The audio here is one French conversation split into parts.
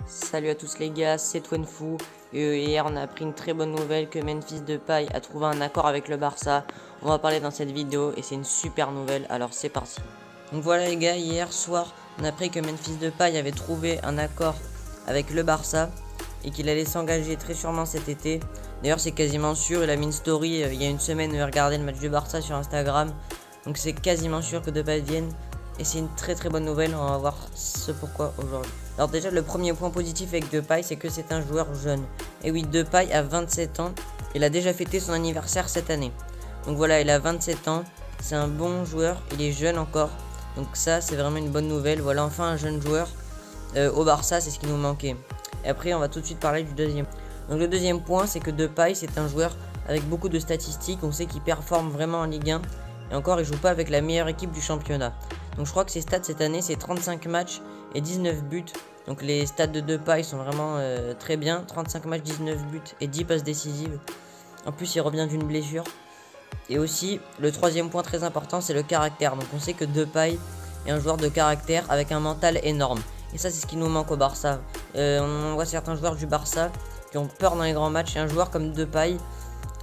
Salut à tous les gars, c'est Twenfou. Hier on a appris une très bonne nouvelle que Memphis Depay a trouvé un accord avec le Barça. On va parler dans cette vidéo et c'est une super nouvelle, alors c'est parti. Donc voilà les gars, hier soir on a appris que Memphis Depay avait trouvé un accord avec le Barça et qu'il allait s'engager très sûrement cet été. D'ailleurs c'est quasiment sûr, il a mis une story il y a une semaine où il regardait le match du Barça sur Instagram. Donc c'est quasiment sûr que Depay vienne. Et c'est une très bonne nouvelle, on va voir ce pourquoi aujourd'hui. Alors déjà le premier point positif avec Depay, c'est que c'est un joueur jeune. Et oui, Depay a 27 ans, il a déjà fêté son anniversaire cette année. Donc voilà, il a 27 ans, c'est un bon joueur, il est jeune encore. Donc ça c'est vraiment une bonne nouvelle, voilà enfin un jeune joueur au Barça, c'est ce qui nous manquait. Et après on va tout de suite parler du deuxième. Donc le deuxième point, c'est que Depay c'est un joueur avec beaucoup de statistiques, on sait qu'il performe vraiment en Ligue 1. Et encore il joue pas avec la meilleure équipe du championnat. Donc je crois que ses stats cette année c'est 35 matchs et 19 buts. Donc les stats de Depay sont vraiment très bien. 35 matchs, 19 buts et 10 passes décisives. En plus il revient d'une blessure. Et aussi le troisième point très important, c'est le caractère. Donc on sait que Depay est un joueur de caractère avec un mental énorme. Et ça c'est ce qui nous manque au Barça. On voit certains joueurs du Barça qui ont peur dans les grands matchs. Et un joueur comme Depay,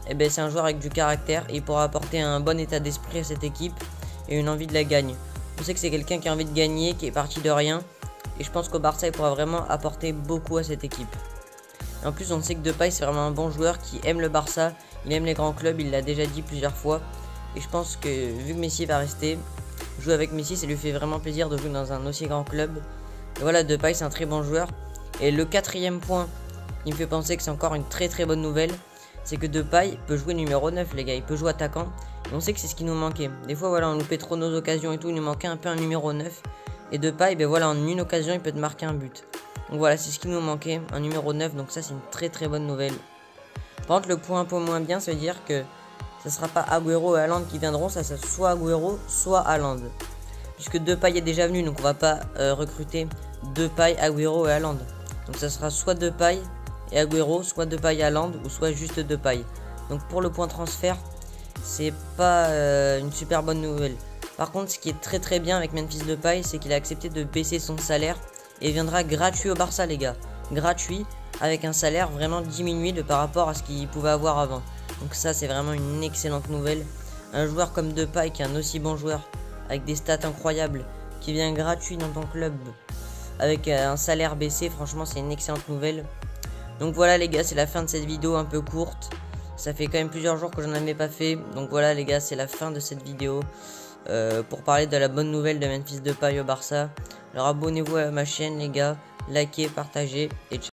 eh ben, c'est un joueur avec du caractère. Et il pourra apporter un bon état d'esprit à cette équipe et une envie de la gagner. On sait que c'est quelqu'un qui a envie de gagner, qui est parti de rien. Et je pense qu'au Barça, il pourra vraiment apporter beaucoup à cette équipe. Et en plus, on sait que Depay, c'est vraiment un bon joueur qui aime le Barça. Il aime les grands clubs, il l'a déjà dit plusieurs fois. Et je pense que vu que Messi va rester, jouer avec Messi, ça lui fait vraiment plaisir de jouer dans un aussi grand club. Et voilà, Depay, c'est un très bon joueur. Et le quatrième point qui me fait penser que c'est encore une très bonne nouvelle, c'est que Depay peut jouer numéro 9 les gars, il peut jouer attaquant. Et on sait que c'est ce qui nous manquait. Des fois voilà, on loupait trop nos occasions et tout, il nous manquait un peu un numéro 9. Et Depay, ben voilà, en une occasion, il peut te marquer un but. Donc voilà, c'est ce qui nous manquait, un numéro 9, donc ça c'est une très bonne nouvelle. Par contre, le point un peu moins bien, ça veut dire que ça sera pas Agüero et Haaland qui viendront, ça sera soit Agüero, soit Haaland. Puisque Depay est déjà venu, donc on va pas recruter Depay, Agüero et Haaland. Donc ça sera soit Depay et Agüero, soit Depay Haaland, ou soit juste Depay. Donc pour le point transfert, c'est pas une super bonne nouvelle. Par contre, ce qui est très bien avec Memphis Depay, c'est qu'il a accepté de baisser son salaire et viendra gratuit au Barça les gars. Gratuit, avec un salaire vraiment diminué par rapport à ce qu'il pouvait avoir avant. Donc ça c'est vraiment une excellente nouvelle. Un joueur comme Depay qui est un aussi bon joueur, avec des stats incroyables, qui vient gratuit dans ton club, avec un salaire baissé, franchement c'est une excellente nouvelle. Donc voilà les gars, c'est la fin de cette vidéo un peu courte. Ça fait quand même plusieurs jours que j'en avais pas fait. Donc voilà les gars, c'est la fin de cette vidéo. Pour parler de la bonne nouvelle de Memphis Depay au Barça. Alors abonnez-vous à ma chaîne les gars, likez, partagez et ciao.